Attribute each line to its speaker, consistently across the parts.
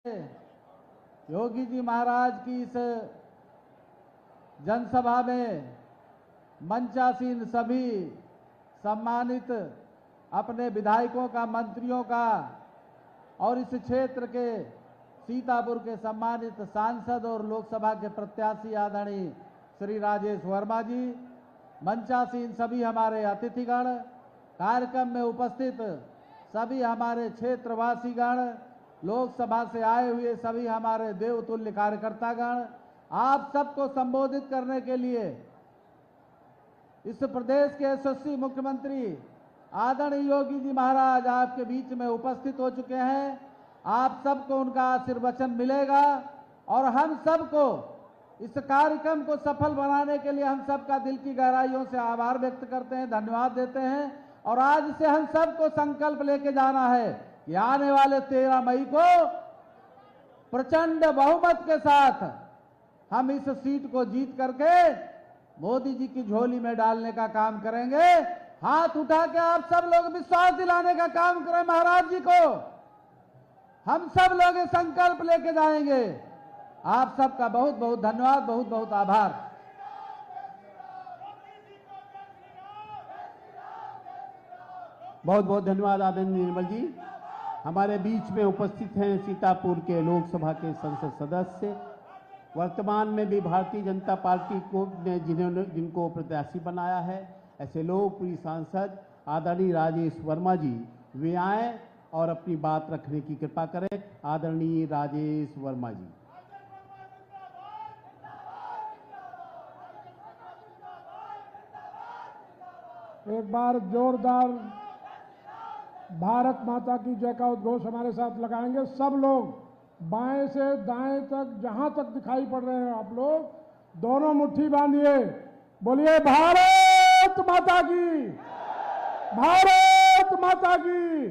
Speaker 1: योगी जी महाराज की इस जनसभा में मंचासीन सभी सम्मानित अपने विधायकों का, मंत्रियों का और इस क्षेत्र के सीतापुर के सम्मानित सांसद और लोकसभा के प्रत्याशी आदरणीय श्री राजेश वर्मा जी, मंचासीन सभी हमारे अतिथिगण, कार्यक्रम में उपस्थित सभी हमारे क्षेत्रवासीगण, लोकसभा से आए हुए सभी हमारे देवतुल्य कार्यकर्तागण, आप सबको संबोधित करने के लिए इस प्रदेश के यशस्वी मुख्यमंत्री आदरणीय योगी जी महाराज आपके बीच में उपस्थित हो चुके हैं। आप सबको उनका आशीर्वचन मिलेगा और हम सबको इस कार्यक्रम को सफल बनाने के लिए हम सबका दिल की गहराइयों से आभार व्यक्त करते हैं, धन्यवाद देते हैं। और आज से हम सबको संकल्प लेके जाना है कि आने वाले 13 मई को प्रचंड बहुमत के साथ हम इस सीट को जीत करके मोदी जी की झोली में डालने का काम करेंगे। हाथ उठा के आप सब लोग विश्वास दिलाने का काम करें महाराज जी को। हम सब लोग ये संकल्प लेके जाएंगे। आप सबका बहुत बहुत धन्यवाद, बहुत बहुत आभार।
Speaker 2: बहुत बहुत धन्यवाद आदरणीय निर्मल जी। हमारे बीच में उपस्थित हैं सीतापुर के लोकसभा के संसद सदस्य, वर्तमान में भी भारतीय जनता पार्टी को ने जिनको प्रत्याशी बनाया है, ऐसे लोकप्रिय सांसद आदरणीय राजेश वर्मा जी, वे आए और अपनी बात रखने की कृपा करें। आदरणीय राजेश वर्मा जी।
Speaker 3: एक बार जोरदार भारत माता की जय का उद्घोष हमारे साथ लगाएंगे। सब लोग बाएं से दाएं तक, जहां तक दिखाई पड़ रहे हैं आप लोग, दोनों मुट्ठी बांधिए, बोलिए भारत माता की, भारत माता की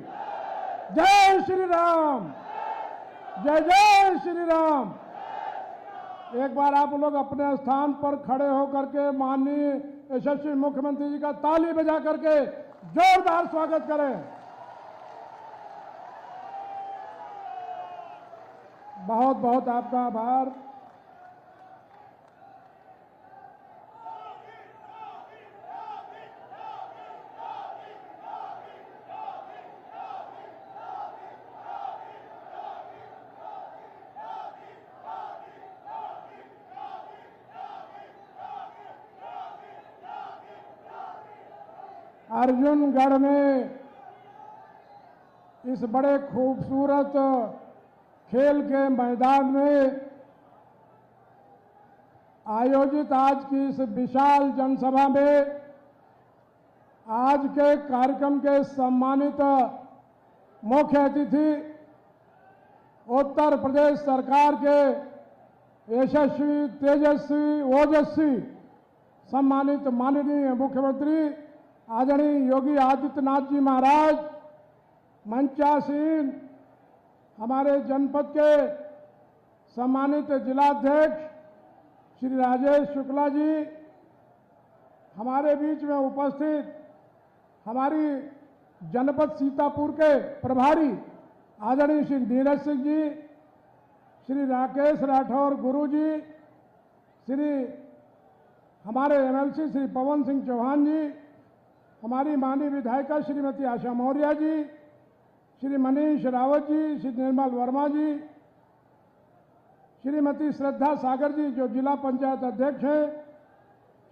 Speaker 3: जय श्री राम, जय जय श्री राम। एक बार आप लोग अपने स्थान पर खड़े होकर के माननीय यशस्वी मुख्यमंत्री जी का ताली बजा करके जोरदार स्वागत करें। बहुत बहुत आपका आभार। अर्जुनगढ़ में इस बड़े खूबसूरत खेल के मैदान में आयोजित आज की इस विशाल जनसभा में आज के कार्यक्रम के सम्मानित मुख्य अतिथि उत्तर प्रदेश सरकार के यशस्वी, तेजस्वी, ओजस्वी सम्मानित माननीय मुख्यमंत्री आदरणीय योगी आदित्यनाथ जी महाराज, मंचासीन हमारे जनपद के सम्मानित जिलाध्यक्ष श्री राजेश शुक्ला जी, हमारे बीच में उपस्थित हमारी जनपद सीतापुर के प्रभारी आदरणीय श्री नीरज सिंह जी, श्री राकेश राठौर गुरु जी, श्री हमारे एमएलसी श्री पवन सिंह चौहान जी, हमारी माननीय विधायिका श्रीमती आशा मौर्य जी, श्री मनीष रावत जी, श्री निर्मल वर्मा जी, श्रीमती श्रद्धा सागर जी जो जिला पंचायत अध्यक्ष हैं,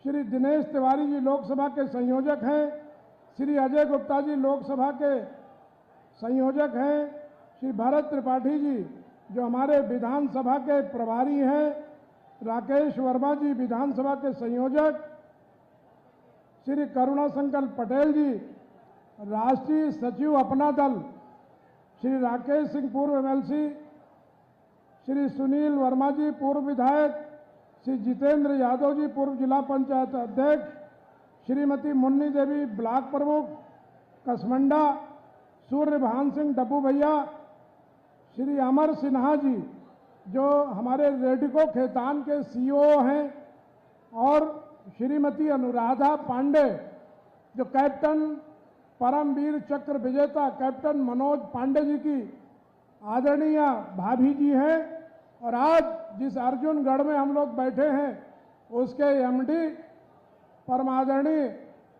Speaker 3: श्री दिनेश तिवारी जी लोकसभा के संयोजक हैं, श्री अजय गुप्ता जी लोकसभा के संयोजक हैं, श्री भरत त्रिपाठी जी जो हमारे विधानसभा के प्रभारी हैं, राकेश वर्मा जी विधानसभा के संयोजक, श्री करुणा शंकर पटेल जी राष्ट्रीय सचिव अपना दल, श्री राकेश सिंह पूर्व एमएलसी, श्री सुनील वर्मा जी पूर्व विधायक, श्री जितेंद्र यादव जी पूर्व जिला पंचायत अध्यक्ष, श्रीमती मुन्नी देवी ब्लॉक प्रमुख कसमंडा, सूर्यभान सिंह डब्बू भैया, श्री अमर सिन्हा जी जो हमारे रेडिको खेतान के सीईओ हैं, और श्रीमती अनुराधा पांडे जो कैप्टन परमवीर चक्र विजेता कैप्टन मनोज पांडे जी की आदरणीय भाभी जी हैं और आज जिस अर्जुनगढ़ में हम लोग बैठे हैं उसके एमडी परमादरणीय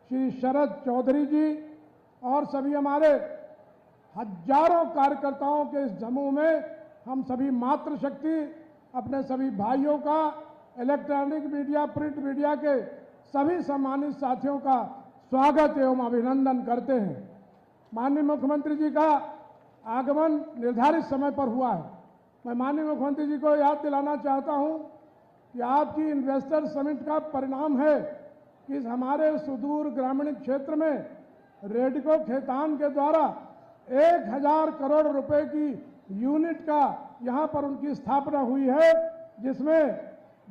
Speaker 3: श्री शरद चौधरी जी और सभी हमारे हजारों कार्यकर्ताओं के इस समूह में हम सभी मातृशक्ति अपने सभी भाइयों का, इलेक्ट्रॉनिक मीडिया, प्रिंट मीडिया के सभी सम्मानित साथियों का स्वागत एवं अभिनंदन करते हैं। माननीय मुख्यमंत्री जी का आगमन निर्धारित समय पर हुआ है। मैं माननीय मुख्यमंत्री जी को याद दिलाना चाहता हूं कि आपकी इन्वेस्टर समिट का परिणाम है कि इस हमारे सुदूर ग्रामीण क्षेत्र में रेडको खेतान के द्वारा 1000 करोड़ रुपए की यूनिट का यहां पर उनकी स्थापना हुई है, जिसमें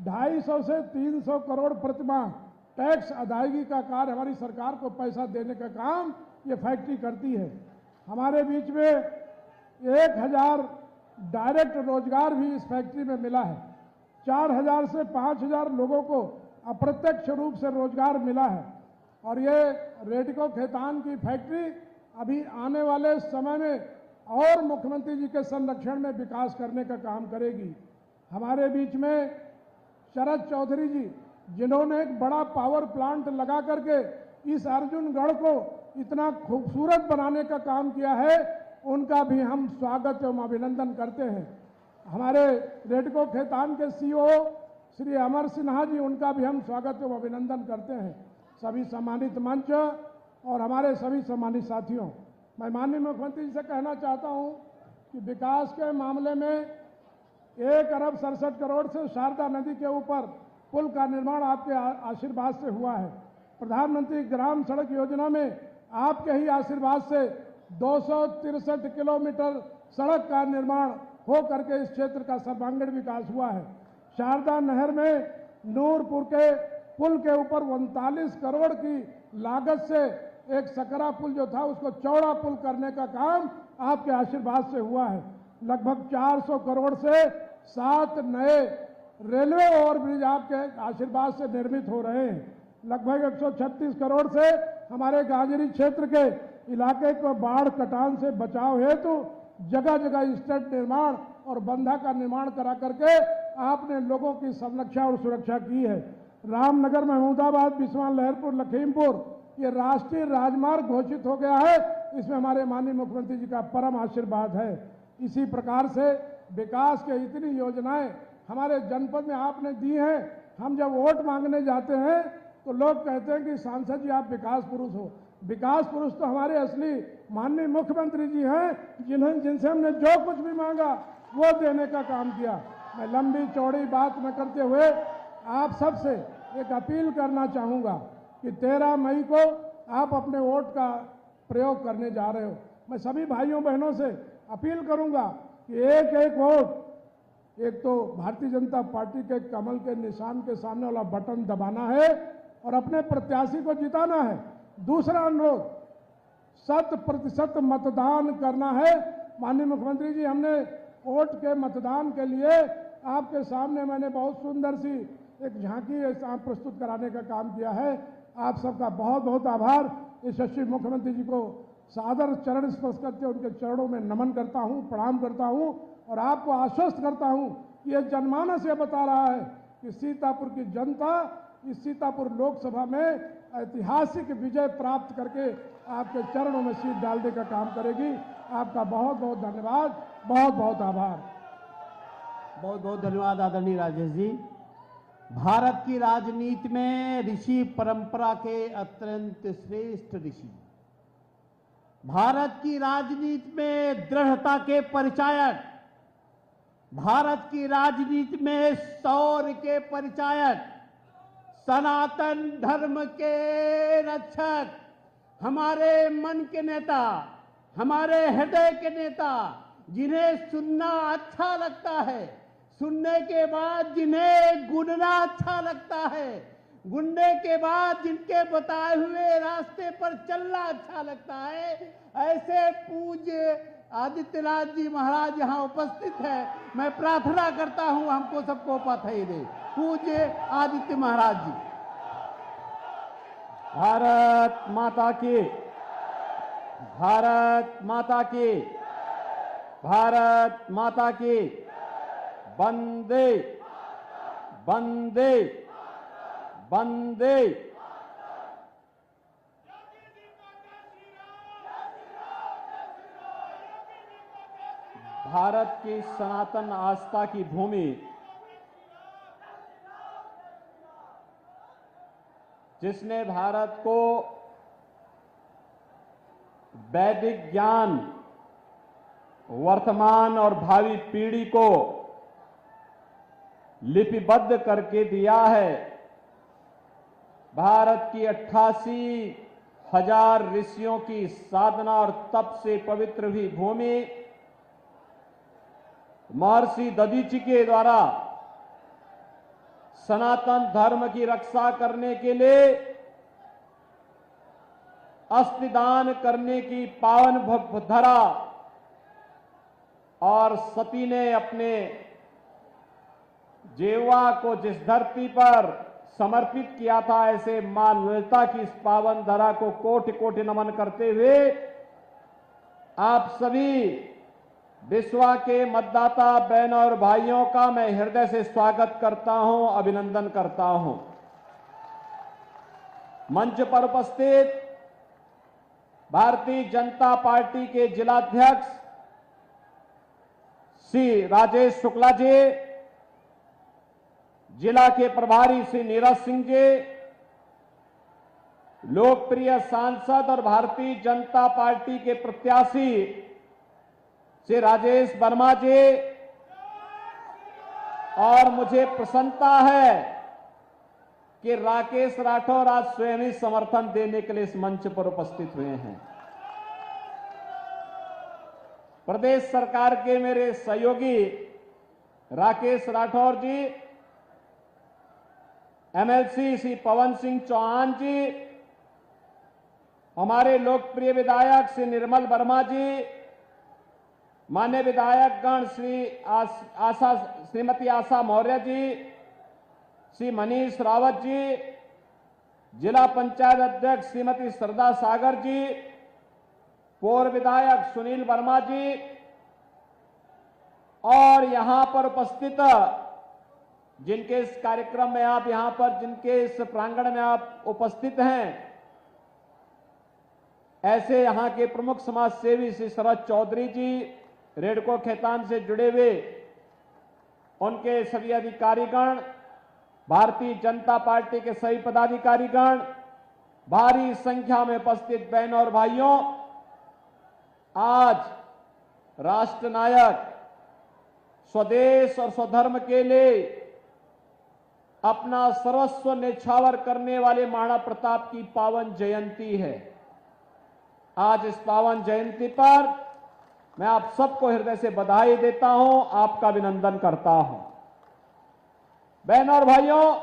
Speaker 3: 250 से 300 करोड़ प्रतिमाह टैक्स अदायगी का कार्य हमारी सरकार को पैसा देने का काम ये फैक्ट्री करती है। हमारे बीच में 1000 डायरेक्ट रोजगार भी इस फैक्ट्री में मिला है। 4000 से 5000 लोगों को अप्रत्यक्ष रूप से रोजगार मिला है और ये रेडको खेतान की फैक्ट्री अभी आने वाले समय में और मुख्यमंत्री जी के संरक्षण में विकास करने का काम करेगी। हमारे बीच में शरद चौधरी जी, जिन्होंने एक बड़ा पावर प्लांट लगा करके इस अर्जुनगढ़ को इतना खूबसूरत बनाने का काम किया है, उनका भी हम स्वागत एवं अभिनंदन करते हैं। हमारे रेडको खेतान के सीईओ श्री अमर सिन्हा जी, उनका भी हम स्वागत एवं अभिनंदन करते हैं। सभी सम्मानित मंच और हमारे सभी सम्मानित साथियों, मैं माननीय मुख्यमंत्री जी से कहना चाहता हूं कि विकास के मामले में 1 अरब 67 करोड़ से शारदा नदी के ऊपर पुल का निर्माण आपके आशीर्वाद से हुआ है। प्रधानमंत्री ग्राम सड़क योजना में आपके ही आशीर्वाद से 263 किलोमीटर सड़क का निर्माण हो करके इस क्षेत्र का सर्वांगीण विकास हुआ है। शारदा नहर में नूरपुर के पुल के ऊपर 39 करोड़ की लागत से एक सकरा पुल जो था उसको चौड़ा पुल करने का काम आपके आशीर्वाद से हुआ है। लगभग 400 करोड़ से 7 नए रेलवे ओवरब्रिज आपके आशीर्वाद से निर्मित हो रहे हैं। लगभग 136 करोड़ से हमारे गाजरी क्षेत्र के इलाके को बाढ़ कटान से बचाव हेतु जगह जगह स्टड निर्माण और बंधा का निर्माण करा करके आपने लोगों की संरक्षा और सुरक्षा की है। रामनगर, महमूदाबाद, बिस्वान, लहरपुर, लखीमपुर ये राष्ट्रीय राजमार्ग घोषित हो गया है। इसमें हमारे माननीय मुख्यमंत्री जी का परम आशीर्वाद है। इसी प्रकार से विकास के इतनी योजनाएं हमारे जनपद में आपने दी हैं। हम जब वोट मांगने जाते हैं तो लोग कहते हैं कि सांसद जी आप विकास पुरुष हो। विकास पुरुष तो हमारे असली माननीय मुख्यमंत्री जी हैं, जिनसे हमने जो कुछ भी मांगा वो देने का काम किया। मैं लंबी चौड़ी बात न करते हुए आप सबसे एक अपील करना चाहूँगा कि 13 मई को आप अपने वोट का प्रयोग करने जा रहे हो। मैं सभी भाइयों बहनों से अपील करूँगा कि एक एक वोट, एक तो भारतीय जनता पार्टी के कमल के निशान के सामने वाला बटन दबाना है और अपने प्रत्याशी को जिताना है। दूसरा अनुरोध, 100% मतदान करना है। माननीय मुख्यमंत्री जी, हमने वोट के मतदान के लिए आपके सामने मैंने बहुत सुंदर सी एक झांकी प्रस्तुत कराने का काम किया है। आप सबका बहुत बहुत आभार। यशस्वी मुख्यमंत्री जी को सादर चरण स्पर्श करते उनके चरणों में नमन करता हूं, प्रणाम करता हूं और आपको आश्वस्त करता हूं कि यह जनमानस ये बता रहा है कि सीतापुर की जनता इस सीतापुर लोकसभा में ऐतिहासिक विजय प्राप्त करके आपके चरणों में शीट डालने का काम करेगी। आपका बहुत बहुत धन्यवाद, बहुत बहुत आभार।
Speaker 2: बहुत बहुत धन्यवाद आदरणीय राजेश जी। भारत की राजनीति में ऋषि परंपरा के अत्यंत श्रेष्ठ ऋषि, भारत की राजनीति में दृढ़ता के परिचायक, भारत की राजनीति में शौर्य के परिचायक, सनातन धर्म के रक्षक, हमारे मन के नेता, हमारे हृदय के नेता, जिन्हें सुनना अच्छा लगता है, सुनने के बाद जिन्हें गुनना अच्छा लगता है, गुनने के बाद जिनके बताए हुए रास्ते पर चलना अच्छा लगता है, ऐसे पूज्य आदित्यनाथ जी महाराज यहाँ उपस्थित है। मैं प्रार्थना करता हूँ हमको सबको पथई दे। पूज्य आदित्य महाराज जी।
Speaker 4: भारत माता की, भारत माता की।
Speaker 2: भारत माता की वंदे वंदे वंदे। भारत की सनातन आस्था की भूमि, जिसने भारत को वैदिक ज्ञान वर्तमान और भावी पीढ़ी को लिपिबद्ध करके दिया है। भारत की 88,000 ऋषियों की साधना और तप से पवित्र हुई भूमि महर्षि दधीचि के द्वारा सनातन धर्म की रक्षा करने के लिए अस्थिदान करने की पावन धरा और सती ने अपने जेवा को जिस धरती पर समर्पित किया था, ऐसे मां ललिता की इस पावन धरा को कोटि कोटि नमन करते हुए आप सभी विश्वा के मतदाता बहनों और भाइयों का मैं हृदय से स्वागत करता हूं, अभिनंदन करता हूं। मंच पर उपस्थित भारतीय जनता पार्टी के जिलाध्यक्ष श्री राजेश शुक्ला जी, जिला के प्रभारी श्री नीरज सिंह जी, लोकप्रिय सांसद और भारतीय जनता पार्टी के प्रत्याशी श्री राजेश वर्मा जी, और मुझे प्रसन्नता है कि राकेश राठौर आज स्वयं ही समर्थन देने के लिए इस मंच पर उपस्थित हुए हैं। प्रदेश सरकार के मेरे सहयोगी राकेश राठौर जी, एमएलसी श्री पवन सिंह चौहान जी, हमारे लोकप्रिय विधायक श्री निर्मल वर्मा जी, मान्य विधायकगण श्रीमती आशा मौर्य जी, श्री मनीष रावत जी, जिला पंचायत अध्यक्ष श्रीमती श्रद्धा सागर जी, पूर्व विधायक सुनील वर्मा जी, और यहां पर उपस्थित जिनके इस कार्यक्रम में आप यहां पर जिनके इस प्रांगण में आप उपस्थित हैं, ऐसे यहां के प्रमुख समाज सेवी श्री शरद चौधरी जी, रेडको खैतान से जुड़े हुए उनके सभी अधिकारीगण, भारतीय जनता पार्टी के सभी पदाधिकारीगण, भारी संख्या में उपस्थित बहनों और भाइयों, आज राष्ट्र नायक स्वदेश और स्वधर्म के लिए अपना सर्वस्व न्यौछावर करने वाले महाराणा प्रताप की पावन जयंती है। आज इस पावन जयंती पर मैं आप सबको हृदय से बधाई देता हूं, आपका अभिनंदन करता हूं। बहनों और भाइयों,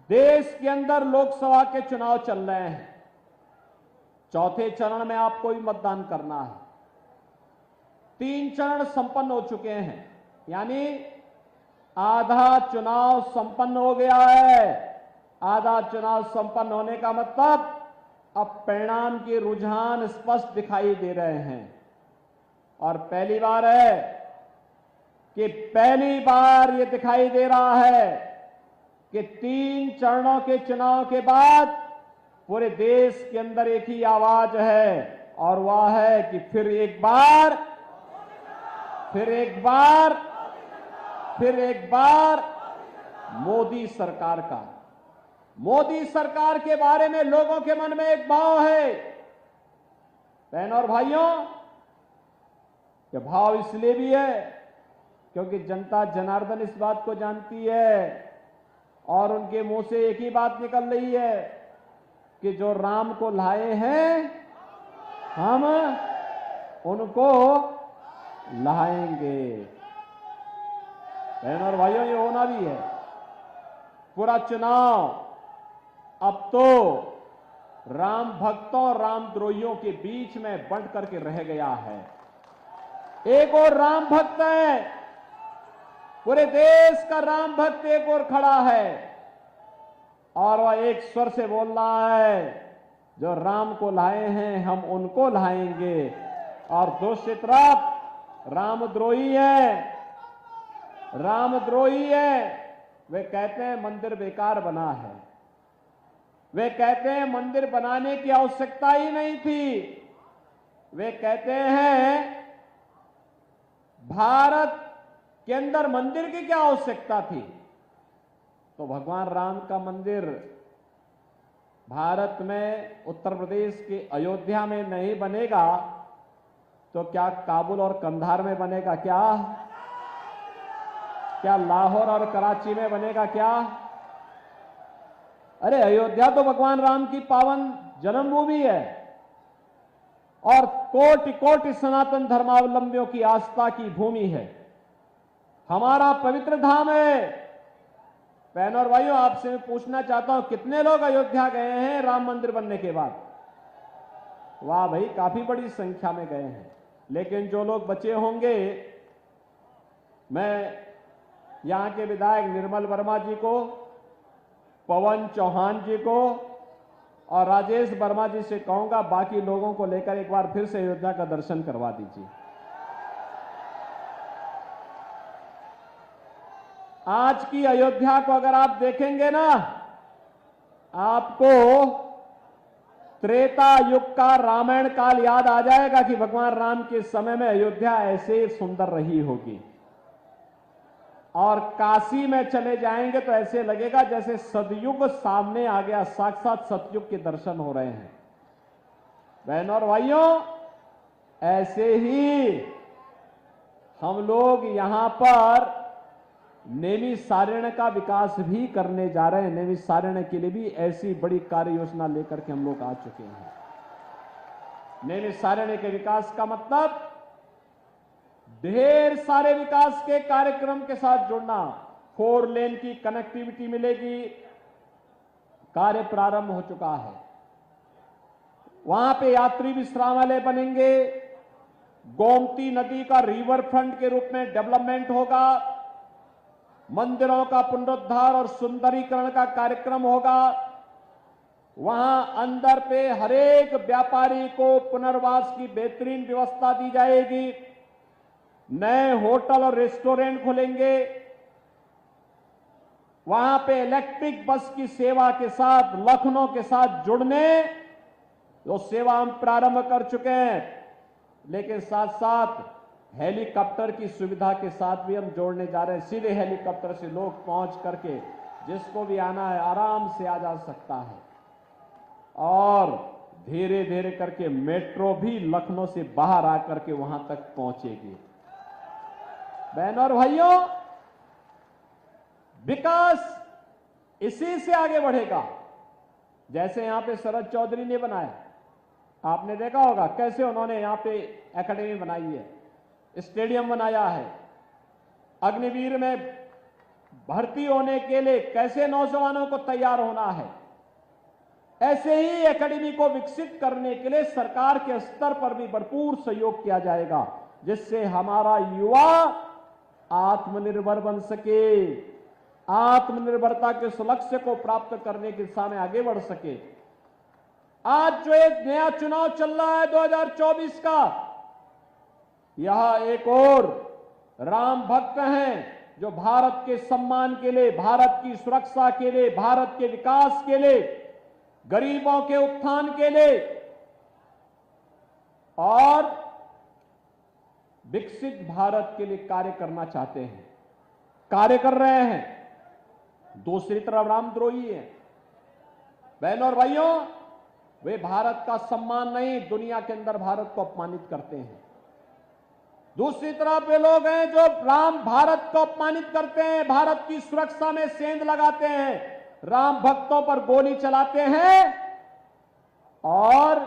Speaker 2: देश के अंदर लोकसभा के चुनाव चल रहे हैं। चौथे चरण में आपको भी मतदान करना है। 3 चरण संपन्न हो चुके हैं, यानी आधा चुनाव संपन्न हो गया है। आधा चुनाव संपन्न होने का मतलब अब परिणाम के रुझान स्पष्ट दिखाई दे रहे हैं। और पहली बार है कि पहली बार ये दिखाई दे रहा है कि 3 चरणों के चुनाव के बाद पूरे देश के अंदर एक ही आवाज है, और वह है कि फिर एक बार मोदी सरकार का। मोदी सरकार के बारे में लोगों के मन में एक भाव है। बहनों और भाइयों, यह भाव इसलिए भी है क्योंकि जनता जनार्दन इस बात को जानती है और उनके मुंह से एक ही बात निकल रही है कि जो राम को लाए हैं हम उनको लाएंगे। बहनों और भाइयों, ये होना भी है। पूरा चुनाव अब तो राम भक्तों और रामद्रोहियों के बीच में बंट करके रह गया है। एक और राम भक्त है, पूरे देश का राम भक्त एक और खड़ा है और वह एक स्वर से बोल रहा है, जो राम को लाए हैं हम उनको लाएंगे।
Speaker 4: और दूसरी तरफ रामद्रोही है, रामद्रोही है। वे कहते हैं मंदिर बेकार बना है, वे कहते हैं मंदिर बनाने की आवश्यकता ही नहीं थी, वे कहते हैं भारत के अंदर मंदिर की क्या आवश्यकता थी। तो भगवान राम का मंदिर भारत में उत्तर प्रदेश के अयोध्या में नहीं बनेगा तो क्या काबुल और कंधार में बनेगा? क्या लाहौर और कराची में बनेगा? क्या अरे अयोध्या तो भगवान राम की पावन जन्मभूमि है और कोटि कोटि सनातन धर्मावलंबियों की आस्था की भूमि है, हमारा पवित्र धाम है। बहनों और भाइयों, आपसे मैं पूछना चाहता हूं, कितने लोग अयोध्या गए हैं राम मंदिर बनने के बाद? वाह भाई, काफी बड़ी संख्या में गए हैं। लेकिन जो लोग बचे होंगे, मैं यहां के विधायक निर्मल वर्मा जी को, पवन चौहान जी को और राजेश वर्मा जी से कहूंगा, बाकी लोगों को लेकर एक बार फिर से अयोध्या का दर्शन करवा दीजिए। आज की अयोध्या को अगर आप देखेंगे ना, आपको त्रेता युग का रामायण काल याद आ जाएगा कि भगवान राम के समय में अयोध्या ऐसे सुंदर रही होगी। और काशी में चले जाएंगे तो ऐसे लगेगा जैसे सतयुग सामने आ गया, साक्षात सतयुग के दर्शन हो रहे हैं। बहनों और भाइयों, ऐसे ही हम लोग यहां पर नैमिषारण्य का विकास भी करने जा रहे हैं। नैमिषारण्य के लिए भी ऐसी बड़ी कार्य योजना लेकर के हम लोग आ चुके हैं। नैमिषारण्य के विकास का मतलब ढेर सारे विकास के कार्यक्रम के साथ जुड़ना। 4 लेन की कनेक्टिविटी मिलेगी, कार्य प्रारंभ हो चुका है। वहां पे यात्री विश्रामालय बनेंगे, गोमती नदी का रिवर फ्रंट के रूप में डेवलपमेंट होगा, मंदिरों का पुनरुद्धार और सुंदरीकरण का कार्यक्रम होगा। वहां अंदर पे हरेक व्यापारी को पुनर्वास की बेहतरीन व्यवस्था दी जाएगी। नए होटल और रेस्टोरेंट खुलेंगे। वहां पे इलेक्ट्रिक बस की सेवा के साथ लखनऊ के साथ जुड़ने जो सेवा हम प्रारंभ कर चुके हैं, लेकिन साथ साथ हेलीकॉप्टर की सुविधा के साथ भी हम जोड़ने जा रहे हैं। सीधे हेलीकॉप्टर से लोग पहुंच करके जिसको भी आना है आराम से आ जा सकता है। और धीरे धीरे करके मेट्रो भी लखनऊ से बाहर आकर के वहां तक पहुंचेगी। बहनों और भाइयों, विकास इसी से आगे बढ़ेगा। जैसे यहां पे शरद चौधरी ने बनाया, आपने देखा होगा कैसे उन्होंने यहां पे एकेडमी बनाई है, स्टेडियम बनाया है। अग्निवीर में भर्ती होने के लिए कैसे नौजवानों को तैयार होना है, ऐसे ही एकेडमी को विकसित करने के लिए सरकार के स्तर पर भी भरपूर सहयोग किया जाएगा, जिससे हमारा युवा आत्मनिर्भर बन सके, आत्मनिर्भरता के उस लक्ष्य को प्राप्त करने की दिशा में आगे बढ़ सके। आज जो एक नया चुनाव चल रहा है 2024 का, यह एक और राम भक्त हैं जो भारत के सम्मान के लिए, भारत की सुरक्षा के लिए, भारत के विकास के लिए, गरीबों के उत्थान के लिए और विकसित भारत के लिए कार्य करना चाहते हैं, कार्य कर रहे हैं। दूसरी तरफ रामद्रोही है। बहनों और भाइयों, वे भारत का सम्मान नहीं, दुनिया के अंदर भारत को अपमानित करते हैं। दूसरी तरफ वे लोग हैं जो भारत को अपमानित करते हैं, भारत की सुरक्षा में सेंध लगाते हैं, राम भक्तों पर गोली चलाते हैं और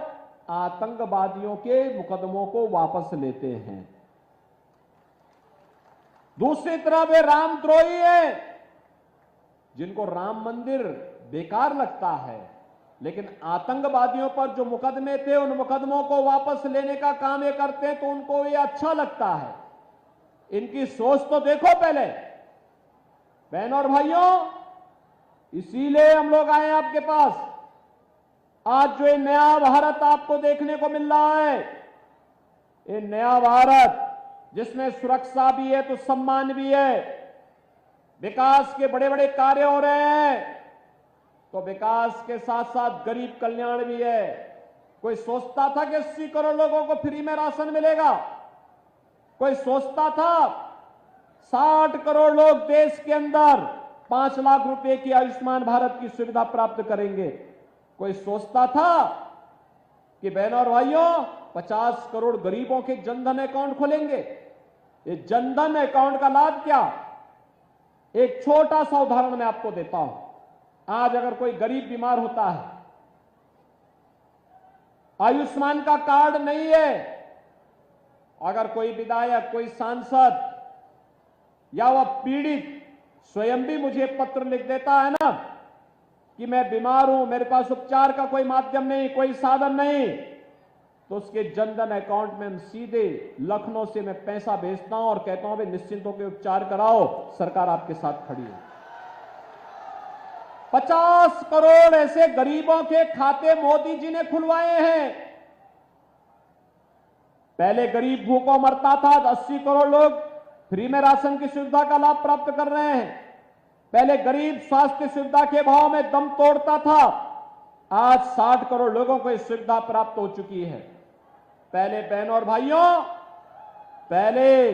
Speaker 4: आतंकवादियों के मुकदमों को वापस लेते हैं। दूसरी तरफ वे रामद्रोही हैं जिनको राम मंदिर बेकार लगता है, लेकिन आतंकवादियों पर जो मुकदमे थे उन मुकदमों को वापस लेने का काम ये करते हैं, तो उनको ये अच्छा लगता है। इनकी सोच तो देखो पहले। बहनों और भाइयों, इसीलिए हम लोग आए आपके पास। आज जो ये नया भारत आपको देखने को मिल रहा है, ये नया भारत जिसमें सुरक्षा भी है तो सम्मान भी है, विकास के बड़े बड़े कार्य हो रहे हैं तो विकास के साथ साथ गरीब कल्याण भी है। कोई सोचता था कि 80 करोड़ लोगों को फ्री में राशन मिलेगा? कोई सोचता था 60 करोड़ लोग देश के अंदर 5 लाख रुपए की आयुष्मान भारत की सुविधा प्राप्त करेंगे? कोई सोचता था कि बहनों और भाइयों 50 करोड़ गरीबों के जनधन अकाउंट खोलेंगे? ये जनधन अकाउंट का लाभ क्या? एक छोटा सा उदाहरण मैं आपको देता हूं। आज अगर कोई गरीब बीमार होता है, आयुष्मान का कार्ड नहीं है, अगर कोई विधायक, कोई सांसद या वह पीड़ित स्वयं भी मुझे पत्र लिख देता है ना कि मैं बीमार हूं, मेरे पास उपचार का कोई माध्यम नहीं, कोई साधन नहीं, तो उसके जनधन अकाउंट में हम सीधे लखनऊ से मैं पैसा भेजता हूं और कहता हूं भाई निश्चिंत होकर उपचार कराओ, सरकार आपके साथ खड़ी है। 50 करोड़ ऐसे गरीबों के खाते मोदी जी ने खुलवाए हैं। पहले गरीब भूखों मरता था, 80 करोड़ लोग फ्री में राशन की सुविधा का लाभ प्राप्त कर रहे हैं। पहले गरीब स्वास्थ्य सुविधा के भाव में दम तोड़ता था, आज 60 करोड़ लोगों को इस सुविधा प्राप्त हो चुकी है। पहले बहनों और भाइयों, पहले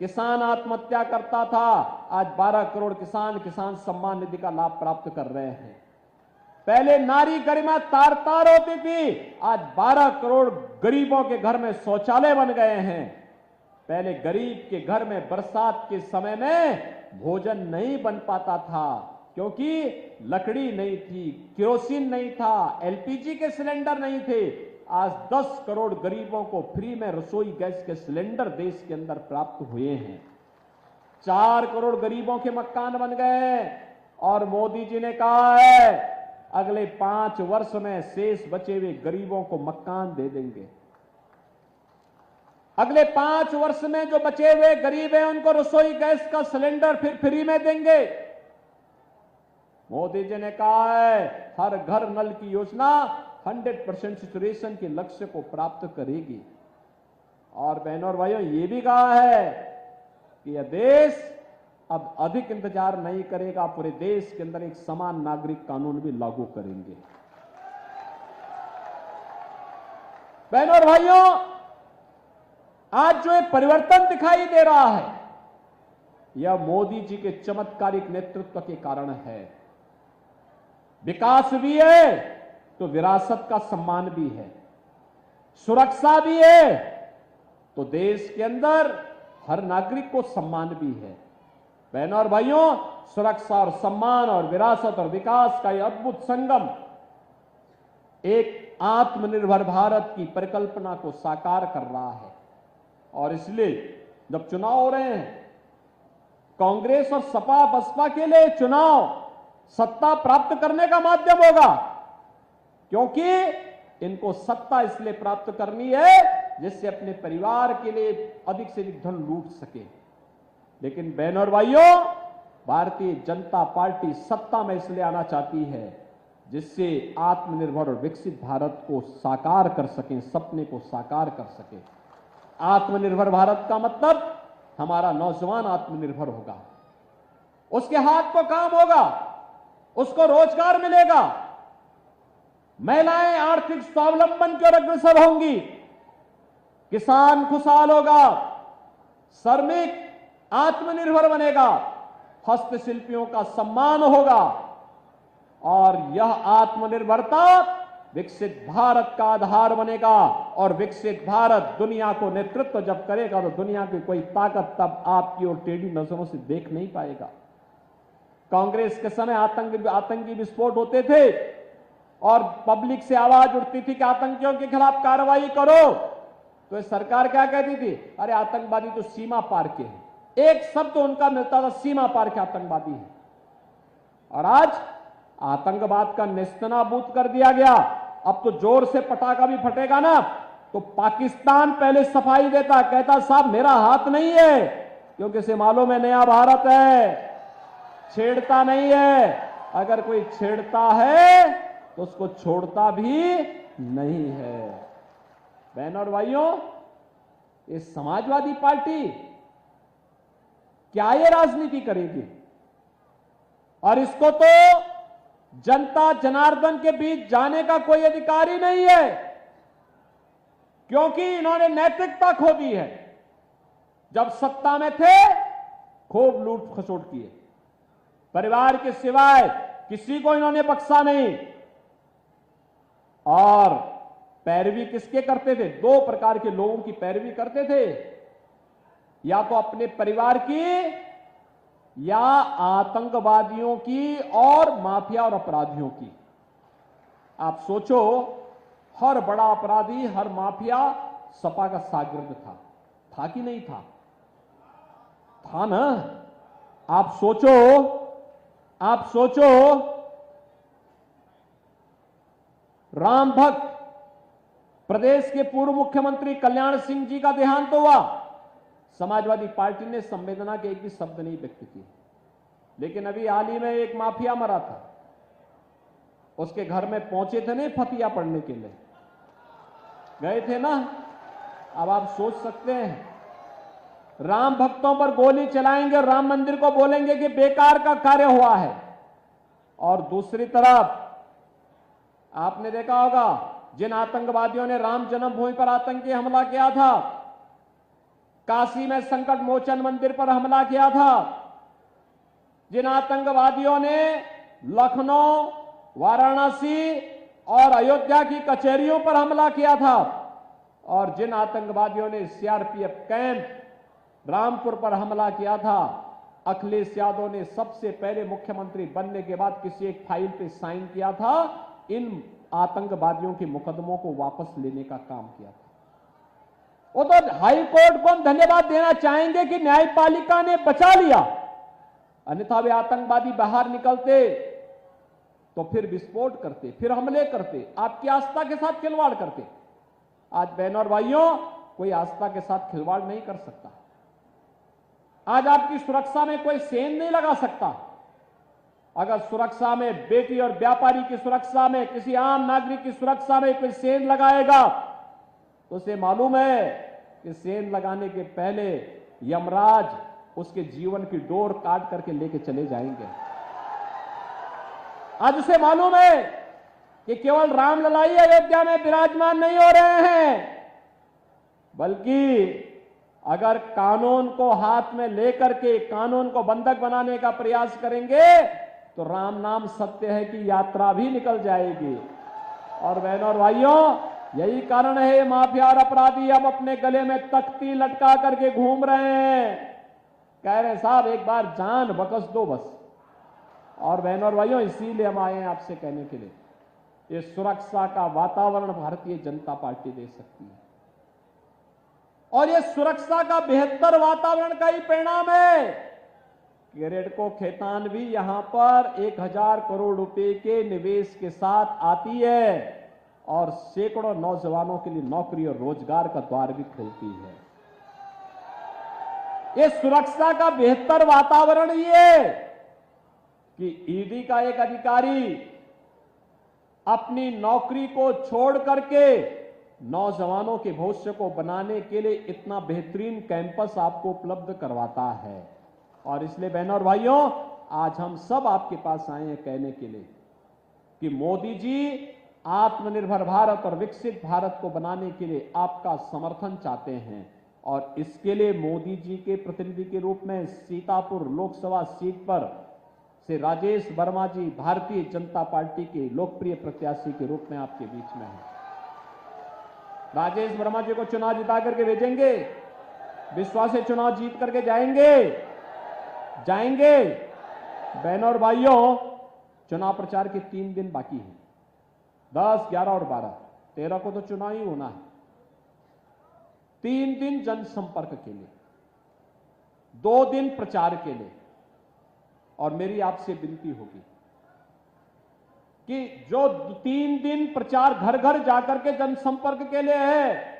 Speaker 4: किसान आत्महत्या करता था, आज 12 करोड़ किसान सम्मान निधि का लाभ प्राप्त कर रहे हैं। पहले नारी गरिमा तार तार होती थी, आज 12 करोड़ गरीबों के घर में शौचालय बन गए हैं। पहले गरीब के घर में बरसात के समय में भोजन नहीं बन पाता था क्योंकि लकड़ी नहीं थी, केरोसिन नहीं था, एलपीजी के सिलेंडर नहीं थे। आज 10 करोड़ गरीबों को फ्री में रसोई गैस के सिलेंडर देश के अंदर प्राप्त हुए हैं। 4 करोड़ गरीबों के मकान बन गए और मोदी जी ने कहा है अगले 5 वर्ष में शेष बचे हुए गरीबों को मकान दे देंगे। अगले 5 वर्ष में जो बचे हुए गरीब हैं उनको रसोई गैस का सिलेंडर फिर फ्री में देंगे। मोदी जी ने कहा है हर घर नल की योजना 100% सैचुरेशन के लक्ष्य को प्राप्त करेगी। और बहनों और भाइयों ये भी कहा है कि यह देश अब अधिक इंतजार नहीं करेगा, पूरे देश के अंदर एक समान नागरिक कानून भी लागू करेंगे। बहनों और भाइयों, आज जो एक परिवर्तन दिखाई दे रहा है यह मोदी जी के चमत्कारिक नेतृत्व के कारण है। विकास भी है तो विरासत का सम्मान भी है, सुरक्षा भी है तो देश के अंदर हर नागरिक को सम्मान भी है। बहनों और भाइयों, सुरक्षा और सम्मान और विरासत और विकास का यह अद्भुत संगम एक आत्मनिर्भर भारत की परिकल्पना को साकार कर रहा है। और इसलिए जब चुनाव हो रहे हैं, कांग्रेस और सपा बसपा के लिए चुनाव सत्ता प्राप्त करने का माध्यम होगा, क्योंकि इनको सत्ता इसलिए प्राप्त करनी है जिससे अपने परिवार के लिए अधिक से अधिक धन लूट सके। लेकिन बहनों और भाइयों, भारतीय जनता पार्टी सत्ता में इसलिए आना चाहती है जिससे आत्मनिर्भर और विकसित भारत को साकार कर सकें, सपने को साकार कर सके। आत्मनिर्भर भारत का मतलब हमारा नौजवान आत्मनिर्भर होगा, उसके हाथ को काम होगा, उसको रोजगार मिलेगा, महिलाएं आर्थिक स्वावलंबन की ओर अग्रसर होंगी, किसान खुशहाल होगा, श्रमिक आत्मनिर्भर बनेगा, हस्तशिल्पियों का सम्मान होगा और यह आत्मनिर्भरता विकसित भारत का आधार बनेगा। और विकसित भारत दुनिया को नेतृत्व जब करेगा तो दुनिया की कोई ताकत तब आपकी ओर टेढ़ी नजरों से देख नहीं पाएगा। कांग्रेस के समय आतंकी विस्फोट होते थे और पब्लिक से आवाज उठती थी कि आतंकियों के खिलाफ कार्रवाई करो, तो सरकार क्या कहती थी? अरे आतंकवादी तो सीमा पार के हैं। एक शब्द उनका मिलता था, सीमा पार के आतंकवादी है। और आज आतंकवाद का नेस्तनाबूद कर दिया गया। अब तो जोर से पटाखा भी फटेगा ना तो पाकिस्तान पहले सफाई देता, कहता साहब मेरा हाथ नहीं है, क्योंकि इसे मालूम है नया भारत है, छेड़ता नहीं है। अगर कोई छेड़ता है तो उसको छोड़ता भी नहीं है। बहनों और भाइयों, ये समाजवादी पार्टी क्या ये राजनीति करेगी? और इसको तो जनता जनार्दन के बीच जाने का कोई अधिकार ही नहीं है, क्योंकि इन्होंने नैतिकता खो दी है। जब सत्ता में थे खूब लूट खसोट किए, परिवार के सिवाय किसी को इन्होंने बख्शा नहीं। और पैरवी किसके करते थे? दो प्रकार के लोगों की पैरवी करते थे, या तो अपने परिवार की या आतंकवादियों की और माफिया और अपराधियों की। आप सोचो, हर बड़ा अपराधी, हर माफिया सपा का शागिर्द था कि नहीं था? था ना? आप सोचो राम भक्त प्रदेश के पूर्व मुख्यमंत्री कल्याण सिंह जी का देहांत हुआ, समाजवादी पार्टी ने संवेदना के एक भी शब्द नहीं व्यक्त किए। लेकिन अभी हाल ही में एक माफिया मरा था, उसके घर में पहुंचे थे नहीं फतिया पढ़ने के लिए, गए थे ना? अब आप सोच सकते हैं, राम भक्तों पर गोली चलाएंगे, राम मंदिर को बोलेंगे कि बेकार का कार्य हुआ है। और दूसरी तरफ आपने देखा होगा, जिन आतंकवादियों ने राम जन्मभूमि पर आतंकी हमला किया था, काशी में संकट मोचन मंदिर पर हमला किया था, जिन आतंकवादियों ने लखनऊ, वाराणसी और अयोध्या की कचहरियों पर हमला किया था, और जिन आतंकवादियों ने सीआरपीएफ कैंप रामपुर पर हमला किया था, अखिलेश यादव ने सबसे पहले मुख्यमंत्री बनने के बाद किसी एक फाइल पे साइन किया था, इन आतंकवादियों के मुकदमों को वापस लेने का काम किया था। वो तो हाई कोर्ट को हम धन्यवाद देना चाहेंगे कि न्यायपालिका ने बचा लिया, अन्यथा वे आतंकवादी बाहर निकलते तो फिर विस्फोट करते, फिर हमले करते, आपकी आस्था के साथ खिलवाड़ करते। आज बहनों और भाइयों, कोई आस्था के साथ खिलवाड़ नहीं कर सकता। आज आपकी सुरक्षा में कोई सेंध नहीं लगा सकता। अगर सुरक्षा में, बेटी और व्यापारी की सुरक्षा में, किसी आम नागरिक की सुरक्षा में कोई सेंध लगाएगा तो उसे मालूम है कि सेंध लगाने के पहले यमराज उसके जीवन की डोर काट करके लेके चले जाएंगे। आज उसे मालूम है कि केवल रामललाई अयोध्या में विराजमान नहीं हो रहे हैं, बल्कि अगर कानून को हाथ में लेकर के कानून को बंधक बनाने का प्रयास करेंगे तो राम नाम सत्य है कि यात्रा भी निकल जाएगी। और बहनों और भाइयों, यही कारण है माफिया और अपराधी अब अपने गले में तख्ती लटका करके घूम रहे हैं, कह रहे साहब एक बार जान बख्श दो बस। और बहनों और भाइयों, इसीलिए हम आए हैं आपसे कहने के लिए, ये सुरक्षा का वातावरण भारतीय जनता पार्टी दे सकती है, और ये सुरक्षा का बेहतर वातावरण का ही परिणाम है कि रेडको खेतान भी यहां पर 1000 करोड़ रुपए के निवेश के साथ आती है और सैकड़ों नौजवानों के लिए नौकरी और रोजगार का द्वार भी खोलती है। ये सुरक्षा का बेहतर वातावरण ये कि ईडी का एक अधिकारी अपनी नौकरी को छोड़ करके नौजवानों के भविष्य को बनाने के लिए इतना बेहतरीन कैंपस आपको उपलब्ध करवाता है। और इसलिए बहनों और भाइयों, आज हम सब आपके पास आए हैं कहने के लिए कि मोदी जी आत्मनिर्भर भारत और विकसित भारत को बनाने के लिए आपका समर्थन चाहते हैं, और इसके लिए मोदी जी के प्रतिनिधि के रूप में सीतापुर लोकसभा सीट पर से राजेश वर्मा जी भारतीय जनता पार्टी के लोकप्रिय प्रत्याशी के रूप में आपके बीच में हैं। राजेश वर्मा जी को चुनाव जिता करके भेजेंगे, विश्वास से चुनाव जीत करके जाएंगे। बहनों और भाइयों, चुनाव प्रचार के 3 दिन बाकी हैं, 10, 11 और 12, 13 को तो चुनाव ही होना है। 3 दिन जनसंपर्क के लिए, 2 दिन प्रचार के लिए, और मेरी आपसे विनती होगी कि जो 3 दिन प्रचार घर घर जाकर के जनसंपर्क के लिए है,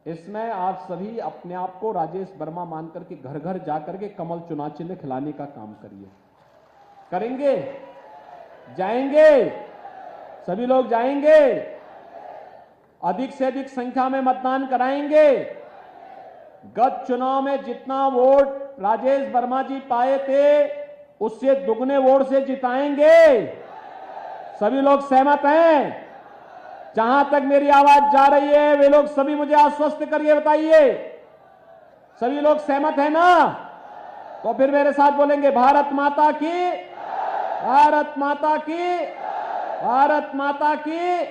Speaker 4: इसमें आप सभी अपने आप को राजेश वर्मा मानकर के घर घर जाकर के कमल चुनाव चिन्ह खिलाने का काम करिए। करेंगे? जाएंगे? सभी लोग जाएंगे? अधिक से अधिक संख्या में मतदान कराएंगे? गत चुनाव में जितना वोट राजेश वर्मा जी पाए थे उससे दुगने वोट से जिताएंगे। सभी लोग सहमत हैं? जहां तक मेरी आवाज जा रही है वे लोग सभी मुझे आश्वस्त करके बताइए, सभी लोग सहमत हैं ना? तो फिर मेरे साथ बोलेंगे भारत माता की, भारत माता की, भारत माता की।